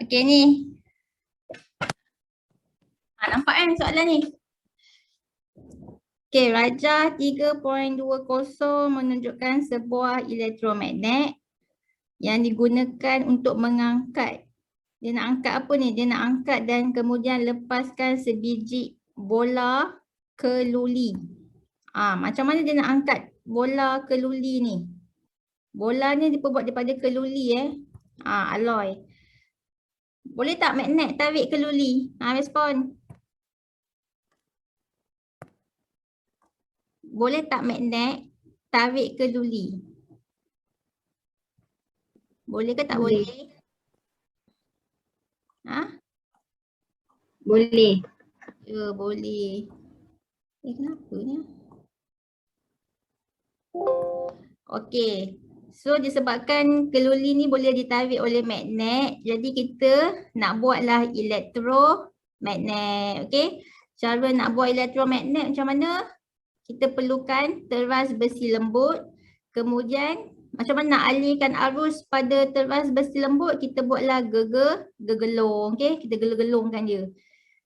Okey ni. Nampak kan soalan ni? Okey, rajah 3.20 menunjukkan sebuah elektromagnet yang digunakan untuk mengangkat. Dia nak angkat apa ni? Dia nak angkat dan kemudian lepaskan sebiji bola ke luli. Macam mana dia nak angkat bola ke luli ni? Bola ni diperbuat daripada keluli alloy. Boleh tak magnet tarik keluli? Respon. Boleh tak magnet tarik keluli? Boleh ke tak boleh? Boleh. Ya, boleh. Kenapa ni? Okey. So disebabkan keluli ni boleh ditarik oleh magnet, jadi kita nak buatlah elektromagnet. Okey. Cara nak buat elektromagnet macam mana? Kita perlukan teras besi lembut. Kemudian macam mana nak alihkan arus pada teras besi lembut? Kita buatlah gegelung. Okey, kita gelung-gelungkan dia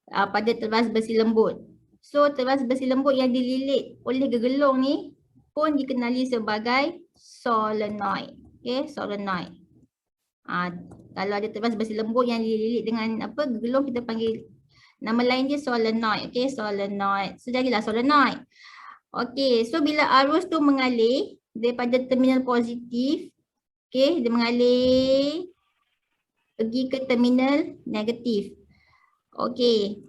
pada teras besi lembut. So teras besi lembut yang dililit oleh gegelung ni pun dikenali sebagai solenoid. Okey, solenoid. Kalau ada teras besi lembut yang dililit dengan gegelung, kita panggil nama lain dia solenoid. Okey, solenoid. So jadilah solenoid. Okey, so bila arus tu mengalir daripada terminal positif, okey, dia mengalir pergi ke terminal negatif. Okey.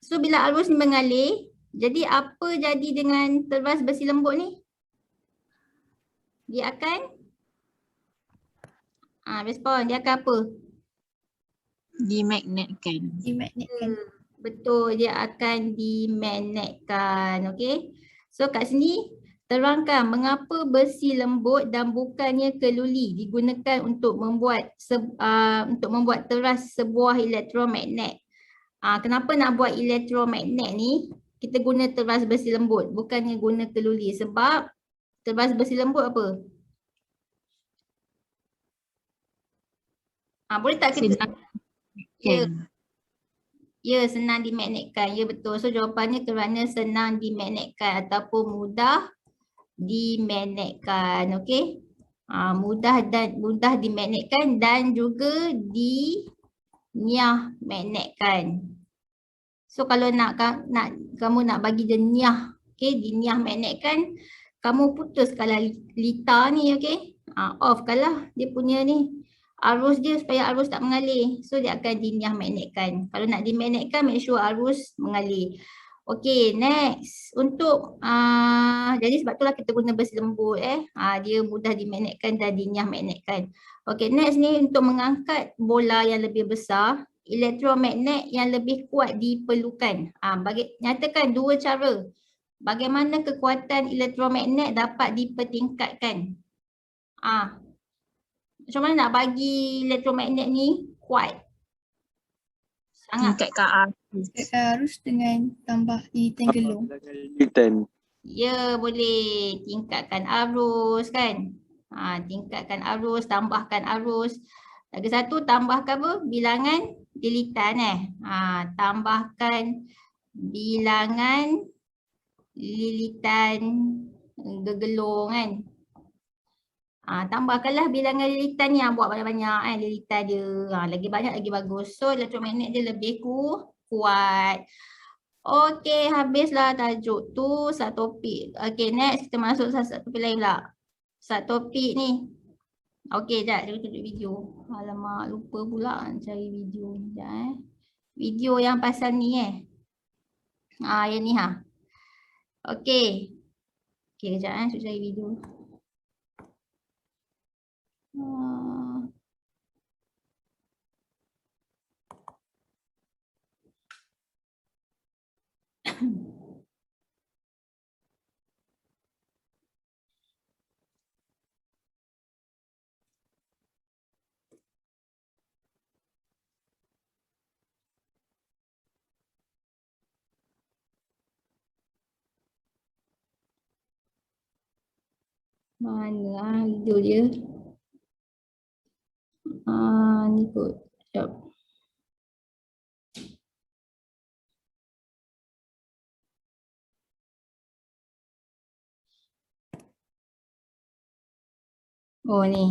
So bila arus ni mengalir, jadi apa jadi dengan teras besi lembut ni? Dia akan respon, dia akan apa? Dimagnetkan. Betul, dia akan dimagnetkan. Okey. So kat sini terangkan mengapa besi lembut dan bukannya keluli digunakan untuk membuat teras sebuah elektromagnet. Kenapa nak buat elektromagnet ni kita guna teras besi lembut bukannya guna keluli? Sebab teras besi lembut apa? Boleh tak kita Ya, senang dimagnetkan. Ya, betul. So jawapannya kerana senang dimagnetkan ataupun mudah dimagnetkan. Okey. Mudah dimagnetkan dan juga diniah magnetkan. So kalau kamu nak bagi dia niah, okey, diniah magnetkan, kamu putuskanlah litar ni, okey. Offkanlah dia punya ni arus dia supaya arus tak mengalir. So dia akan diniah magnetkan. Kalau nak dimagnetkan, make sure arus mengalir. Okey, next. Untuk jadi sebab itulah kita guna besi lembut dia mudah dimagnetkan dan diniah magnetkan. Okey, next ni untuk mengangkat bola yang lebih besar, elektromagnet yang lebih kuat diperlukan. Nyatakan dua cara bagaimana kekuatan elektromagnet dapat dipertingkatkan. Macam mana nak bagi elektromagnet ni kuat? Sangat. Tingkatkan arus dengan tambah lilitan gelung. Ya, boleh tingkatkan arus kan. Tingkatkan arus, tambahkan arus. Lagi satu tambahkan apa? Bilangan lilitan tambahkan bilangan lilitan gegelung kan. Tambahkanlah bilangan lilitan ni, buat banyak-banyak lilitan dia. Lagi banyak lagi bagus. So elektromagnet dia lebih kuat. Okey, habislah tajuk tu satu topik. Okey, next kita masuk satu topik lain pula. Satu topik ni. Okey, jap kita tunjuk video. Alamak, lupa pula cari video ni. Video yang pasal ni yang ni Okey. Okey, kejap saya cari video. Mana video dia? Ni kot. Jap. Oh ni.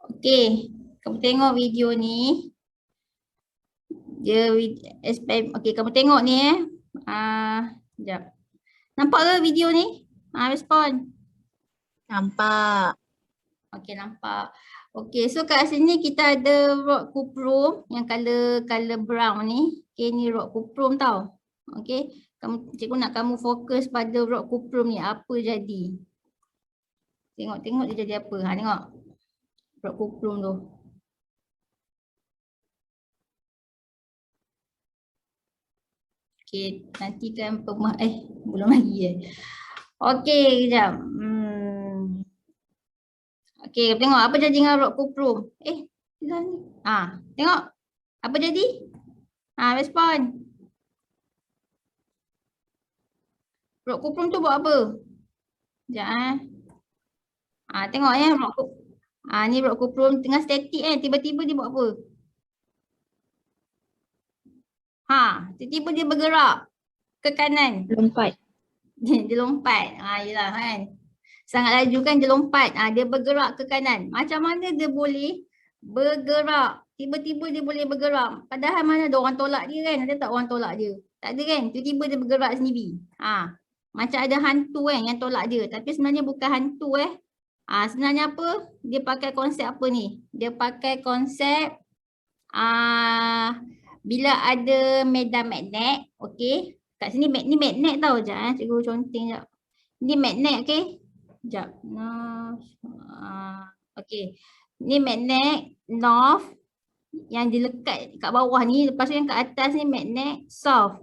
Okey, kamu tengok video ni. Dia okey, kamu tengok ni sekejap. Nampak ke video ni? Respon. Nampak. Okey, nampak. Okey, so kat sini kita ada rod cuprum yang color brown ni. Okey, ni rod cuprum tau. Okey, cikgu nak kamu fokus pada rod cuprum ni, apa jadi. Tengok dia jadi apa. Tengok. Rod cuprum tu. Okey, nanti kan belum lagi Okey, kejap. Okey, tengok apa jadi dengan rod cuprum. Tengok. Apa jadi? Respon. Rod cuprum tu buat apa? Sekejap tengok rod cuprum. Ni rod cuprum tengah statik tiba-tiba dia buat apa? Tiba-tiba dia bergerak ke kanan. Lompat. Dia lompat. Yelah kan. Sangat laju kan dia lompat. Dia bergerak ke kanan. Macam mana dia boleh bergerak? Tiba-tiba dia boleh bergerak. Padahal mana ada orang tolak dia kan? Ada tak orang tolak dia? Tak ada kan? Tiba-tiba dia bergerak sendiri. Macam ada hantu kan yang tolak dia. Tapi sebenarnya bukan hantu sebenarnya apa? Dia pakai konsep apa ni? Dia pakai konsep bila ada medan magnet. Okey. Kat sini ni magnet tau. Sekejap cikgu conteng sekejap. Ni magnet okey. Sekejap. Okey. Ni magnet north yang dilekat kat bawah ni. Lepas tu yang kat atas ni magnet south.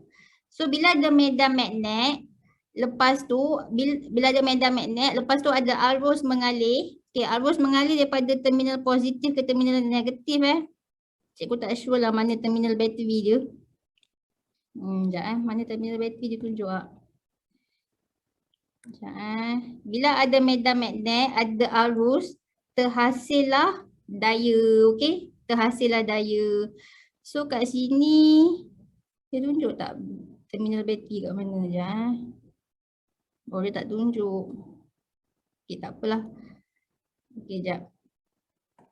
So bila ada medan magnet, lepas tu bila ada medan magnet, lepas tu ada arus mengalir. Okey, arus mengalir daripada terminal positif ke terminal negatif Cikgu tak sure lah mana terminal bateri dia. Sekejap mana terminal bateri dia tunjuk Sekejap Bila ada medan magnet, ada arus, terhasillah daya. Okey, terhasillah daya. So kat sini dia tunjuk tak terminal bateri kat mana dia tak tunjuk. Okey, tak apalah. Okey, sekejap.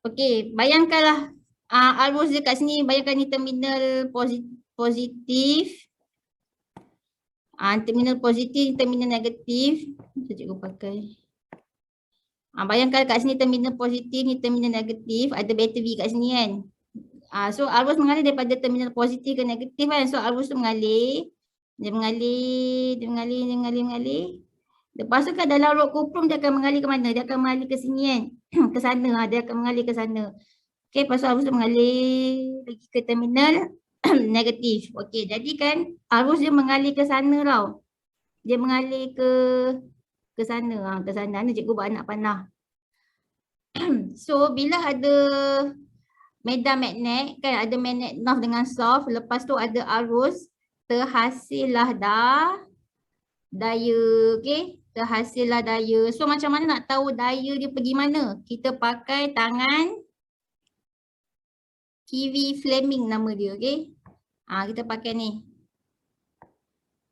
Okey, bayangkanlah arus dia kat sini, bayangkan ni terminal positif. Terminal positif, terminal negatif. Cikgu pakai. Bayangkan kat sini terminal positif, ni terminal negatif. Ada bateri kat sini kan. So arus mengalir daripada terminal positif ke negatif kan. So arus tu mengalir. Dia mengalir. Lepas tu kan dalam rod cuprum dia akan mengalir ke mana? Dia akan mengalir ke sini kan. Ke sana dia akan mengalir ke sana. Okey, lepas tu arus tu mengalir pergi ke terminal negatif. Okey, jadi kan arus dia mengalir ke sana tau. Dia mengalir ke sana. Ke sana ni cikgu buat anak panah. So bila ada medan magnet kan, ada magnet north dengan south, lepas tu ada arus, terhasillah daya. Okey, terhasillah daya. So macam mana nak tahu daya dia pergi mana? Kita pakai tangan Kiwi Fleming nama dia. Okey, kita pakai ni.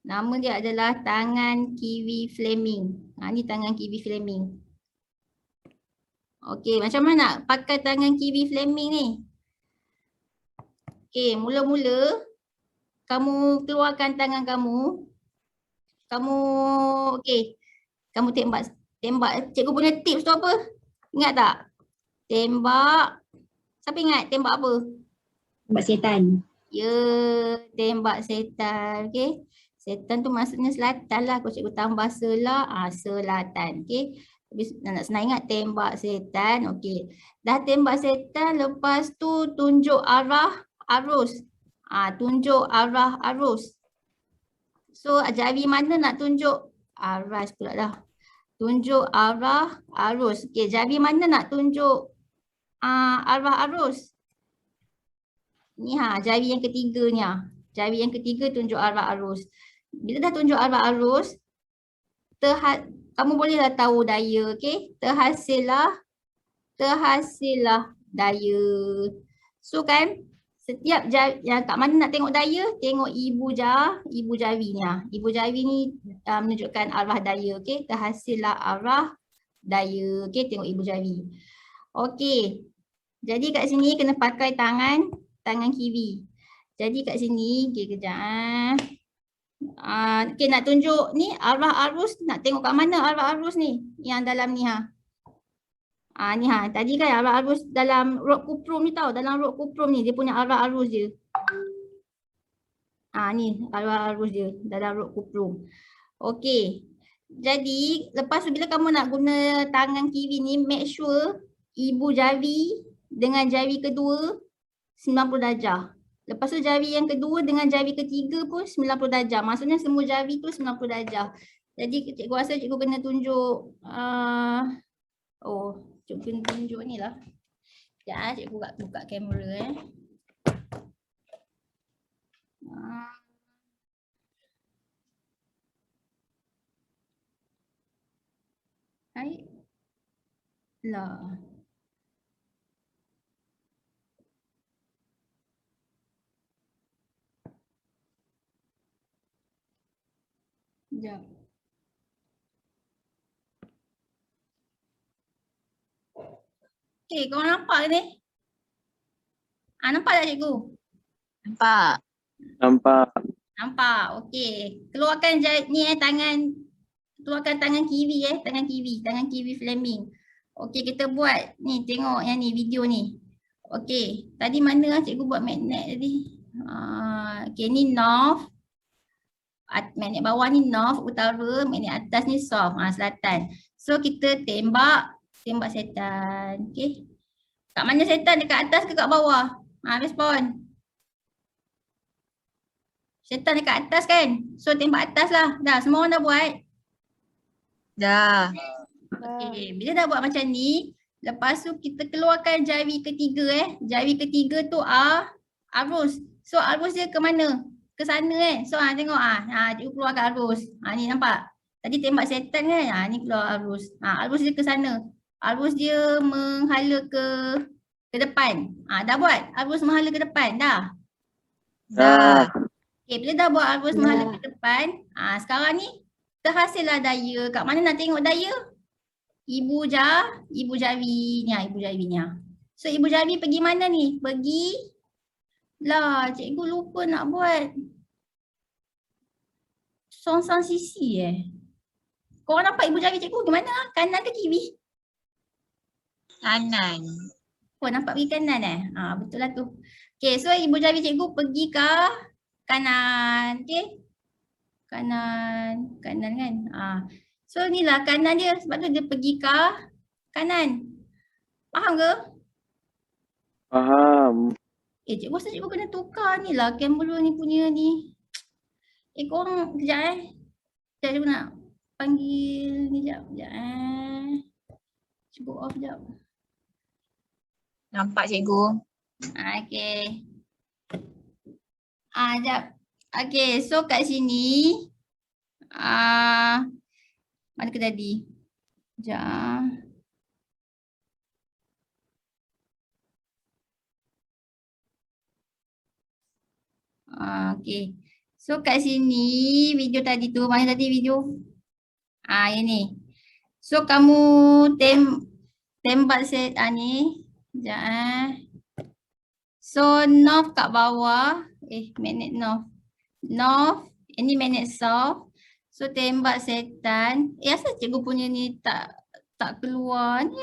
Nama dia adalah tangan Kiwi Fleming. Ni tangan Kiwi Fleming. Okey, macam mana nak pakai tangan Kiwi Fleming ni? Okey, mula-mula kamu keluarkan tangan kamu. Kamu tembak. Cikgu punya tips tu apa? Ingat tak? Tembak. Siapa ingat tembak apa? Tembak setan. Ya, tembak setan. Okey. Setan tu maksudnya selatan lah. Kalau cikgu tambah selatan. Okey. Nak senang ingat tembak setan. Okey. Dah tembak setan, lepas tu tunjuk arah arus. Tunjuk arah arus. So jari mana nak tunjuk? Arah pula dah. Tunjuk arah arus. Okey, jari mana nak tunjuk arah arus? Ni jari yang ketiga ni Jari yang ketiga tunjuk arah arus. Bila dah tunjuk arah arus, kamu bolehlah tahu daya, okey? Terhasillah daya. So kan, setiap jari, yang kat mana nak tengok daya, tengok ibu jari ni Ibu jari ni menunjukkan arah daya, okey? Terhasillah arah daya, okey? Tengok ibu jari. Okey. Jadi kat sini kena pakai tangan kiri. Jadi kat sini, okey kejap okey, nak tunjuk ni arah arus, nak tengok kat mana arah arus ni? Yang dalam ni ni tadi kan arah arus dalam rod kuprum ni tau, dalam rod kuprum ni dia punya arah arus dia. Ni arah arus dia dalam rod kuprum. Okey. Jadi lepas tu bila kamu nak guna tangan kiri ni, make sure ibu jari dengan jari kedua 90 darjah. Lepas tu jari yang kedua dengan jari ketiga pun 90 darjah. Maksudnya semua jari tu 90 darjah. Jadi cikgu rasa cikgu kena tunjuk cikgu kena tunjuk ni lah. Sekejap cikgu buka kamera Hai. Lah. Sekejap. Okey, korang nampak ke ni? Nampak tak cikgu? Nampak. Nampak. Okey. Keluarkan ni keluarkan tangan kiri tangan kiri Fleming. Okey, kita buat ni, tengok yang ni video ni. Okey, tadi mana cikgu buat magnet tadi? Okey, ni north. Magnet bawah ni north, utara, magnet atas ni south, selatan. So kita tembak setan. Okey. Kat mana setan? Dekat atas ke kat bawah? Respon. Setan dekat atas kan? So tembak atas lah. Dah, semua orang dah buat? Dah. Okey, bila dah buat macam ni, lepas tu kita keluarkan jari ketiga Jari ketiga tu arus. So arus dia ke mana? Ke sana kan? So tengok cikgu keluarkan arus. Ni nampak? Tadi tembak setan kan? Ni keluar arus. Arus dia ke sana. Arus dia menghala ke depan. Dah buat? Arus menghala ke depan? Dah? Dah. Okay, bila dah buat arus menghala ke depan, sekarang ni terhasillah daya. Kat mana nak tengok daya? Ibu jari ni. So ibu jari pergi mana ni? Cikgu lupa nak buat songsang sisi Korang nampak ibu jari cikgu ke mana? Kanan ke kiri? Kanan. Nampak pergi kanan betul lah tu. Okay, so ibu jari cikgu pergi ke kanan. Okay. Kanan kan. So ni lah kanan dia, sebab tu dia pergi ke kanan. Faham ke? Faham. Cikgu rasa cikgu kena tukar ni lah kamera ni punya ni. Korang kejap Sekejap cikgu nak panggil ni sekejap. Cikgu off sekejap. Nampak cikgu. Okay. Sekejap. Okay, so kat sini mana ke tadi? Sekejap. Okay. So kat sini video tadi tu, mana tadi video? Yang ni. So kamu tembak set ni. Sekejap So north kat bawah. Magnet north. North, ini magnet south. So tembak setan. Asal cikgu punya ni tak keluar ni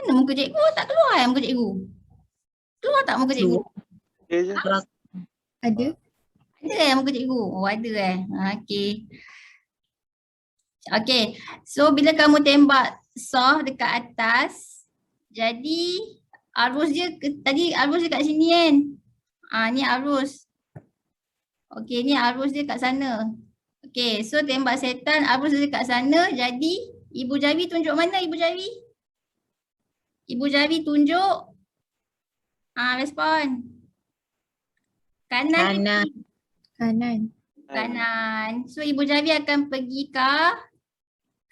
Mana muka cikgu? Tak keluar muka cikgu? Keluar tak muka cikgu? Ada? Ada muka cikgu? Ada Okay. Okay. So bila kamu tembak south dekat atas, jadi arus dia tadi arus dia kat sini kan? Ni arus. Okay, ni arus dia kat sana. Okay, so tembak setan arus dia kat sana, jadi Ibu jari tunjuk mana ibu jari? Ibu jari tunjuk. Respon. Kanan ke Kanan. kiri? Kanan. Kanan. So ibu jari akan pergi ke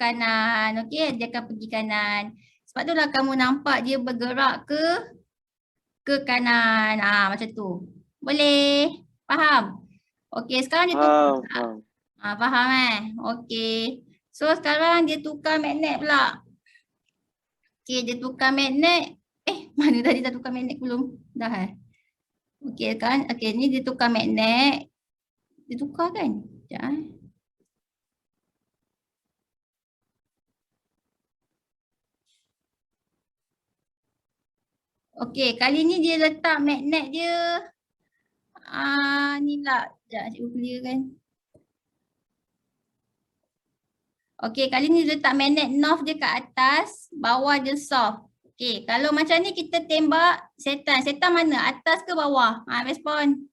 kanan. Okey, dia akan pergi kanan. Sebab itulah kamu nampak dia bergerak ke kanan. Macam tu. Boleh? Faham? Okey, sekarang dia tukar. Faham Okey. So sekarang dia tukar magnet pula. Okey, dia tukar magnet. Mana tadi dah tukar magnet belum? Dah Okey kan? Okey, ni dia tukar magnet. Dia tukar kan? Sekejap Okey, kali ni dia letak magnet dia. Ni lah. Sekejap cikgu clear kan. Okey, kali ni dia letak magnet north dia kat atas, bawah dia south. Okey, kalau macam ni kita tembak setan. Setan mana? Atas ke bawah? Respon.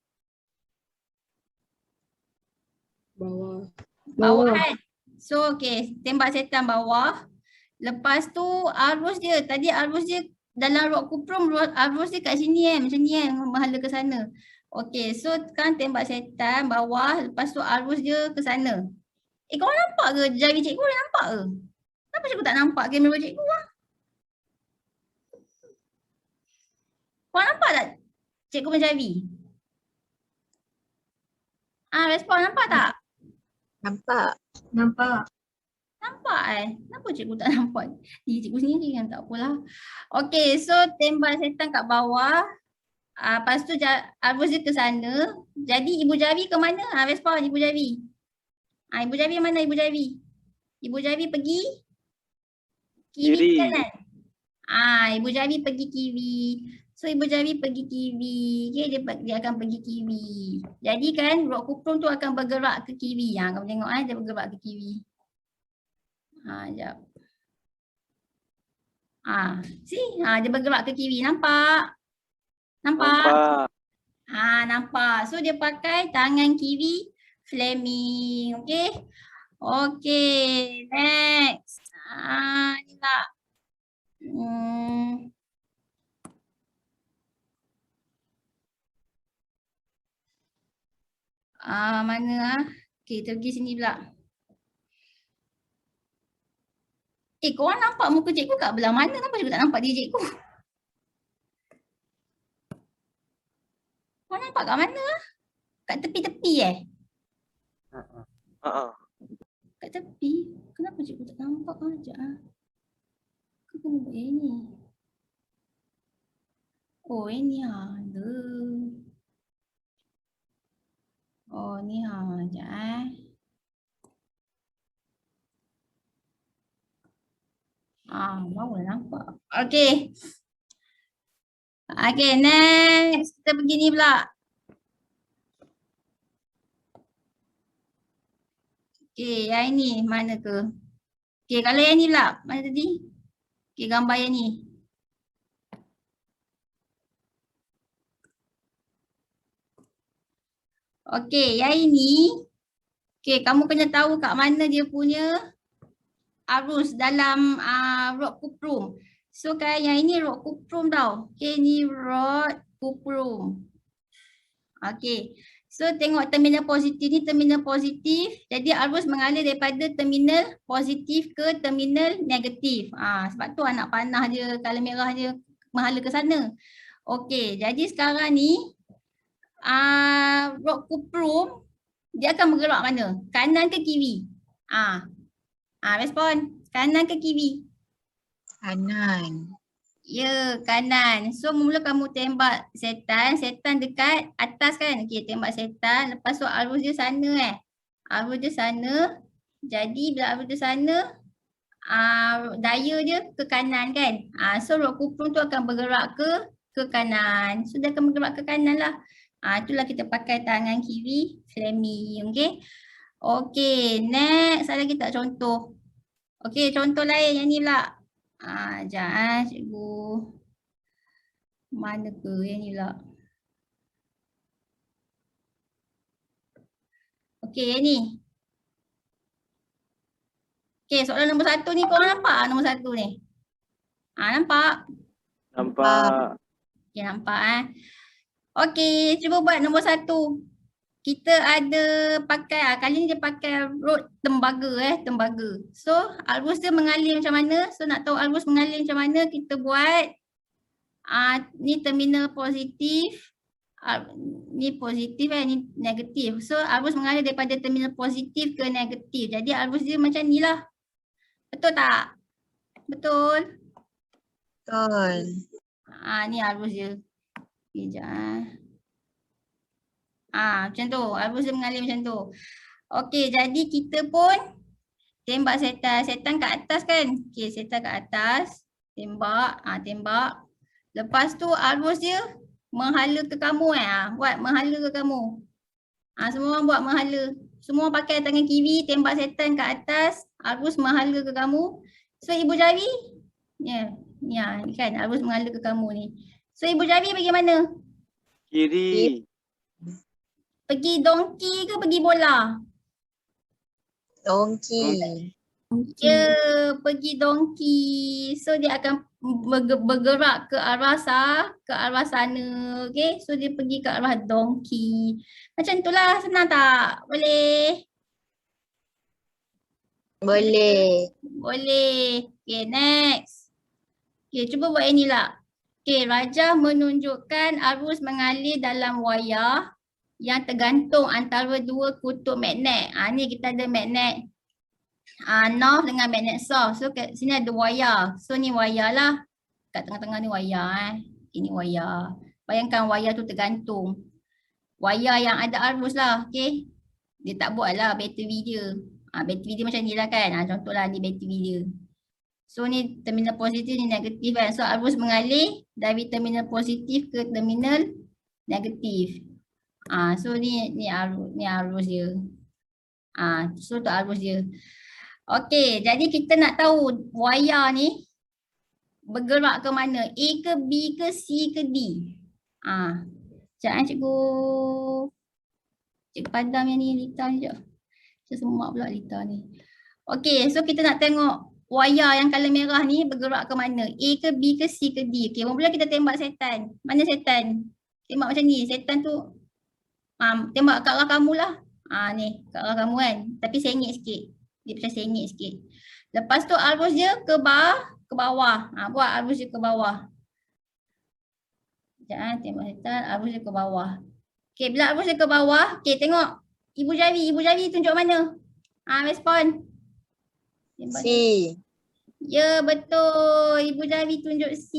Bawah. Bawah kan? So okey, tembak setan bawah. Lepas tu arus dia, tadi arus dia dalam rock kuprum, arus dia kat sini macam ni menghala ke sana. Okey, so sekarang tembak setan bawah, lepas tu arus dia ke sana. Korang nampak ke jari cikgu dah nampak ke? Kenapa cikgu tak nampak kamera cikgu Korang nampak tak cikgu menjari? Respon nampak tak? Nampak. Nampak. Nampak Kenapa cikgu tak nampak? Cikgu sendiri kan, tak apalah. Okey, so tembak setan kat bawah. Lepas tu arus dia ke sana. Jadi ibu jari ke mana? Respon ibu jari. Ibu jari mana ibu jari? Ibu jari pergi kiri ke kanan? Ibu jari pergi kiri. So ibu jari pergi kiri. Okay, dia akan pergi kiri. Jadi kan rock kuprum tu akan bergerak ke kiri. Kamu tengok dia bergerak ke kiri. Sekejap. Dia bergerak ke kiri. Nampak? Nampak. Nampak. So dia pakai tangan kiri Fleming. Okay. Okay. Next. Ni tak. Mana Okay, kita pergi sini pula. Korang nampak muka cikgu kat belah mana? Kenapa cikgu tak nampak dia cikgu? Korang nampak kat mana? Kat tepi-tepi Kat tepi? Kenapa cikgu tak nampak? Sekejap Kau kena buat yang ni. Ini ada. Ni sekejap baru nampak. Okay. Okay, next. Kita pergi ni pula. Okay, yang ini mana ke? Okay, kalau yang ni pula. Mana tadi? Okay, gambar yang ni. Okay, yang ini. Okay, kamu kena tahu kat mana dia punya arus dalam rod kuprum. So kan yang ini rod kuprum tau. Okay, ni rod kuprum. Okay. So tengok terminal positif ni terminal positif. Jadi arus mengalir daripada terminal positif ke terminal negatif. Sebab tu anak panah dia, color merah dia menghala ke sana. Okay, jadi sekarang ni rod kuprum dia akan bergerak mana? Kanan ke kiri? Respon. Kanan ke kiri? Kanan. Ya, kanan. So mula kamu tembak setan, setan dekat atas kan? Okey, tembak setan, lepas tu arus dia sana Arus dia sana. Jadi bila arus dia sana, daya dia ke kanan kan? So rod kuprum tu akan bergerak ke kanan. So dia akan bergerak ke kanan lah. Itulah kita pakai tangan kiri Fleming, okey? Okey, next ada lagi tak contoh? Okey, contoh lain yang ni pula. Sekejap cikgu. Mana ke yang ni pula? Okey, yang ni. Okey, soalan nombor 1 ni korang nampak nombor 1 ni? Nampak? Nampak. Okey, nampak Okey, cuba buat nombor 1. Kita ada pakai, kali ni dia pakai road tembaga tembaga. So, arus dia mengalir macam mana? So, nak tahu arus mengalir macam mana, kita buat ni terminal positif. Ni positif ni negatif. So, arus mengalir daripada terminal positif ke negatif. Jadi, arus dia macam ni lah. Betul tak? Betul? Betul. Ni arus dia. Sekejap. Macam tu. Arus dia mengalir macam tu. Okey, jadi kita pun tembak setan. Setan kat atas kan? Okey, setan kat atas. Tembak. Tembak. Lepas tu arus dia menghala ke kamu buat menghala ke kamu. Semua orang buat menghala. Semua pakai tangan kiri, tembak setan kat atas. Arus menghala ke kamu. So, Ibu Jari. Ni kan arus menghala ke kamu ni. So, Ibu Jari pergi mana? Kiri. Pergi donkey ke pergi bola? Donkey. Dia pergi donkey. So dia akan bergerak ke arah sana. Okay. So dia pergi ke arah donkey. Macam itulah, senang tak? Boleh? Boleh. Boleh. Okay, next. Okay, cuba buat yang ni lah. Okay, Rajah menunjukkan arus mengalir dalam wayar yang tergantung antara dua kutub magnet. Ni kita ada magnet north dengan magnet south. So kat sini ada wayar. So ni wayar lah. Kat tengah-tengah ni wayar Ini wayar. Bayangkan wayar tu tergantung. Wayar yang ada arus lah. Okay. Dia tak buat lah bateri dia. Bateri dia macam ni lah kan. Contohlah ni bateri dia. So ni terminal positif, ni negatif kan. So arus mengalir dari terminal positif ke terminal negatif. So ni arus dia. So tu arus dia. Okey, jadi kita nak tahu wayar ni bergerak ke mana? A ke B ke C ke D? Sekejap cikgu. Cikgu padam yang ni Lita ni sekejap. Saya semak pula Lita ni. Okey, so kita nak tengok wayar yang color merah ni bergerak ke mana? A ke B ke C ke D? Okey, mula kita tembak setan. Mana setan? Tembak macam ni. Setan tu tembak kat arah kamu lah. Ni kat arah kamu kan. Tapi sengit sikit. Dia macam sengit sikit. Lepas tu arus dia ke bawah. Buat arus dia ke bawah. Sekejap tembak setan. Arus dia ke bawah. Okey, bila arus dia ke bawah. Okey, tengok. Ibu jari tunjuk mana? Respon. C. Ya, betul. Ibu jari tunjuk C.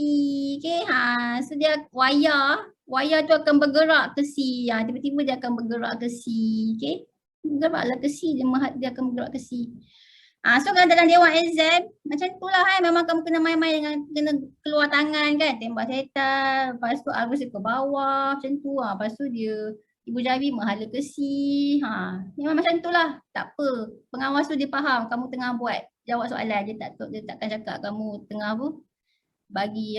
Okey, so dia wayar tu akan bergerak ke C. Tiba-tiba dia akan bergerak ke C. Okey. Bergeraklah ke C, dia akan bergerak ke C. So kalau dalam dewan exam, macam itulah memang kamu kena main-main dengan kena keluar tangan kan. Tembak setan, lepas tu arus dia ke bawah, macam tu. Lepas tu dia, ibu jari menghala ke C. Memang macam itulah. Tak apa. Pengawas tu dia faham kamu tengah buat jawab soalan. Dia takkan cakap kamu tengah bagi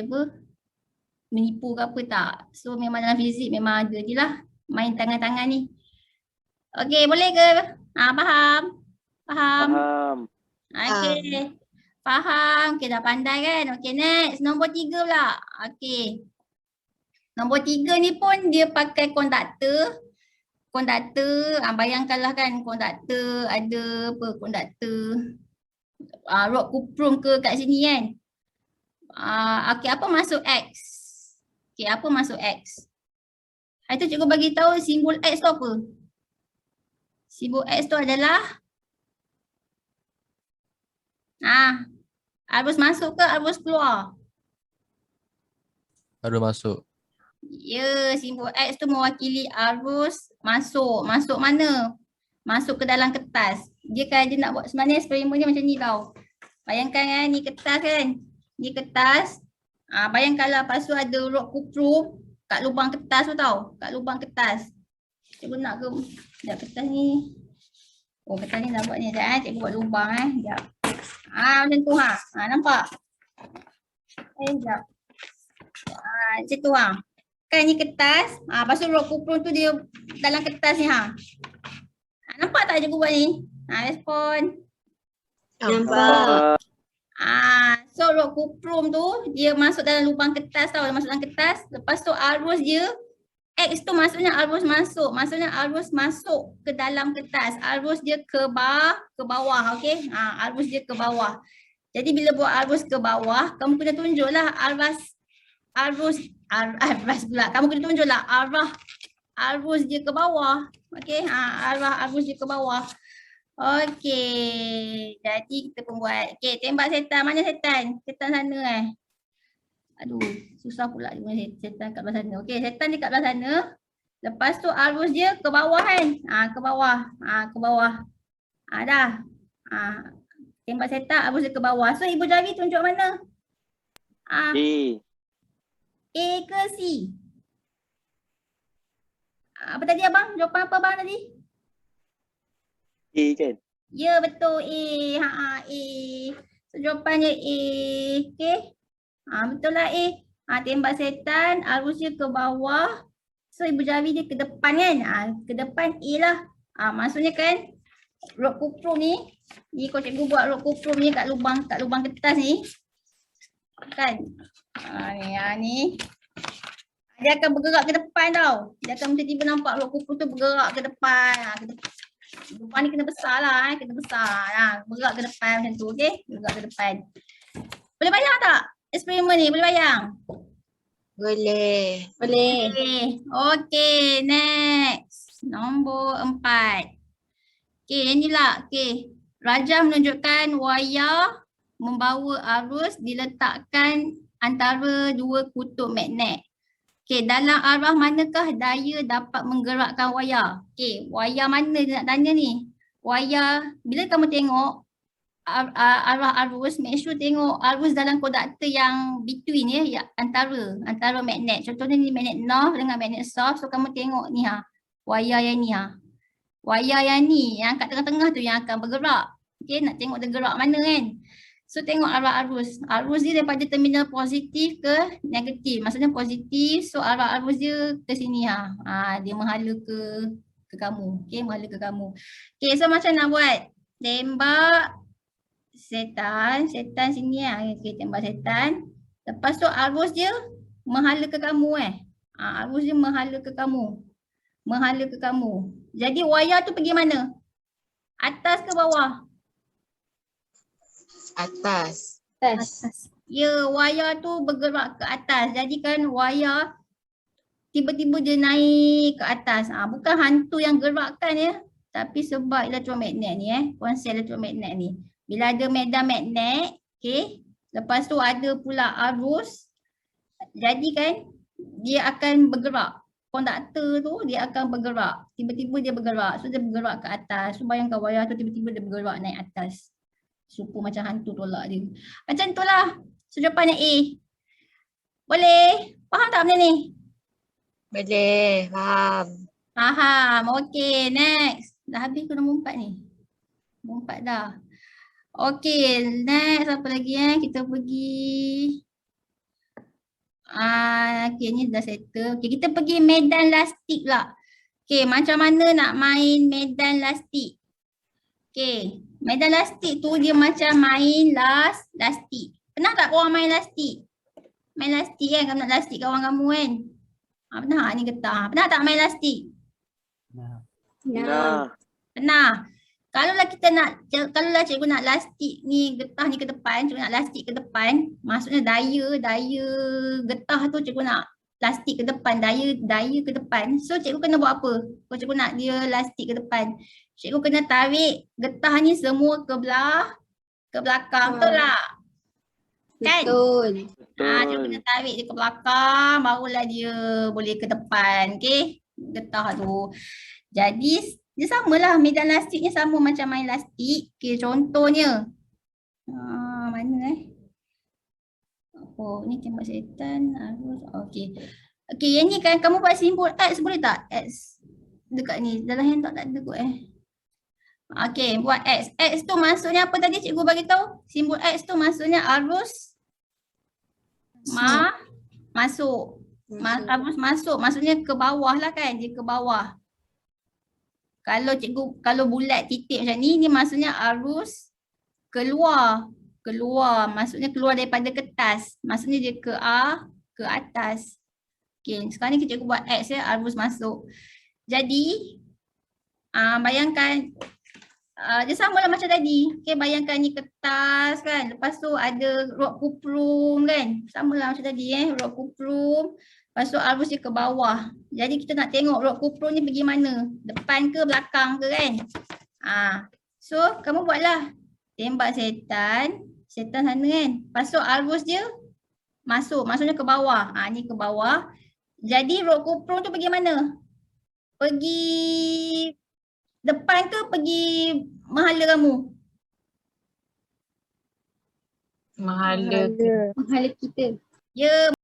menipu ke apa tak. So memang dalam fizik memang ada je lah main tangan-tangan ni. Okey, boleh ke? Faham? Faham? Okey. Faham? Okey, dah pandai kan? Okey, next. Nombor 3 pula. Okey. Nombor 3 ni pun dia pakai konduktor. Bayangkanlah kan konduktor ada konduktor rod kuprum ke kat sini kan. Okey, apa maksud X? Okey, apa maksud X? Itu cikgu bagi tahu simbol X tu apa? Simbol X tu adalah arus masuk ke arus keluar? Arus masuk. Ya, simbol X tu mewakili arus masuk. Masuk mana? Masuk ke dalam kertas. Dia nak buat sebenarnya eksperimen dia macam ni tau. Bayangkan kan, ni kertas kan. Ni kertas. Bayangkanlah lepas tu ada rod kuprum kat lubang kertas tu tau. Kat lubang kertas. Cikgu nak ke kertas ni. Kertas ni nak buat ni. Cikgu buat lubang sekejap. Macam tu nampak? Sekejap. Macam tu Kan ni kertas. Lepas tu rod kuprum tu dia dalam kertas ni Nampak tak cikgu buat ni? Respon. Nampak. So rod kuprum tu dia masuk dalam lubang kertas tau, dia masuk dalam kertas. Lepas tu arus dia X tu maksudnya arus masuk. Maksudnya arus masuk ke dalam kertas. Arus dia ke bawah, okey? Arus dia ke bawah. Jadi bila buat arus ke bawah, kamu kena tunjuklah arus pula. Kamu kena tunjuklah arah arus dia ke bawah. Okey? Arah arus dia ke bawah. Okey. Jadi kita pun buat. Okey, tembak setan. Mana setan? Setan sana Aduh, susah pula dengan setan kat belah sana. Okey, setan dia kat belah sana. Lepas tu arus dia ke bawah kan? Ke bawah. Ke bawah. Dah. Tembak setan, arus dia ke bawah. So ibu jari tunjuk mana? A. A ke C? Apa tadi abang? Jawapan apa abang tadi? A kan? Ya, betul A. A. So jawapannya A. Okey. Betul lah A. Tembak setan, arus dia ke bawah. So ibu jari dia ke depan kan? Ke depan A lah. Maksudnya kan rod kuprum ni kalau cikgu buat rod kuprum ni kat lubang kertas ni kan. Ni. Dia akan bergerak ke depan tau. Dia akan tiba-tiba nampak rod kuprum tu bergerak ke depan. Lubang ni kena besar lah. Kena besar. Bergerak ke depan macam tu. Okey? Bergerak ke depan. Boleh bayang tak? Eksperimen ni boleh bayang? Boleh. Okey, next. Nombor 4. Okey, inilah. Okey. Rajah menunjukkan wayar membawa arus diletakkan antara dua kutub magnet. Okey, dalam arah manakah daya dapat menggerakkan wayar? Okey, wayar mana dia nak tanya ni? Wayar, bila kamu tengok arah arus, make sure tengok arus dalam konduktor yang between ya, antara magnet. Contohnya ni magnet north dengan magnet south. So kamu tengok ni wayar yang ni Wayar yang ni yang kat tengah-tengah tu yang akan bergerak. Okey, nak tengok dia gerak mana kan. So tengok arah arus. Arus dia daripada terminal positif ke negatif. Maksudnya positif, so arah arus dia ke sini dia menghala ke kamu. Okey, menghala ke kamu. Okey, so macam nak buat? Tembak setan sini Okey, tembak setan. Lepas tu arus dia menghala ke kamu arus dia menghala ke kamu. Jadi wayar tu pergi mana? Atas ke bawah? Atas. Ya, wayar tu bergerak ke atas. Jadi kan wayar tiba-tiba dia naik ke atas. Bukan hantu yang gerakkan ya. Tapi sebab elektromagnet ni konsep elektromagnet ni. Bila ada medan magnet, okey, lepas tu ada pula arus. Jadi kan dia akan bergerak. Konduktor tu dia akan bergerak. Tiba-tiba dia bergerak. So dia bergerak ke atas. So bayangkan wayar tu tiba-tiba dia bergerak naik atas. Supu macam hantu tolak dia. Macam tu lah. So jawapannya A. Boleh? Faham tak benda ni? Boleh. Faham. Okey, next. Dah habis ke nombor 4 ni? Nombor 4 dah. Okey, next apa lagi kita pergi. Okey, ni dah settle. Okey, kita pergi medan lastik lah. Okey, macam mana nak main medan lastik? Okey, medan lastik tu dia macam main lastik. Pernah tak korang main lastik? Main lastik kan, kamu nak lastik kawan kamu kan? Pernah ni getah. Pernah tak main lastik? Pernah. Kalaulah cikgu nak lastik ni getah ni ke depan, cikgu nak lastik ke depan, maksudnya daya getah tu cikgu nak lastik ke depan, daya ke depan. So cikgu kena buat apa? Kalau cikgu nak dia lastik ke depan, cikgu kena tarik getah ni semua ke belakang. Betul tak? Kan? Betul. Cikgu kena tarik dia ke belakang, barulah dia boleh ke depan. Okey? Getah tu. Jadi dia samalah, medan lastiknya sama macam main lastik. Okey, contohnya. Mana ni tembak setan. Okey. Okey, yang ni kan kamu buat simbol X boleh tak? X dekat ni. Dalam handout tak ada kot Okey, buat X. X tu maksudnya apa tadi cikgu bagi tahu? Simbol X tu maksudnya arus masuk. Arus masuk maksudnya ke bawah lah kan, dia ke bawah. Kalau bulat titik macam ni maksudnya arus keluar. Maksudnya keluar daripada kertas. Maksudnya dia ke atas. Okay, sekarang ni cikgu buat X ya, Arvus masuk. Jadi, bayangkan, dia sama lah macam tadi. Okay, bayangkan ni kertas kan. Lepas tu ada rod kuprum kan. Sama lah macam tadi rod kuprum. Lepas tu Arvus dia ke bawah. Jadi kita nak tengok rod kuprum ni pergi mana. Depan ke belakang ke kan. So, kamu buatlah. Tembak setan sana kan. Lepas tu Arvus dia masuk. Maksudnya ke bawah. Ni ke bawah. Jadi rod kuprum tu pergi mana? Pergi depan ke pergi mahala kamu? Mahala. Mahala kita. Ya.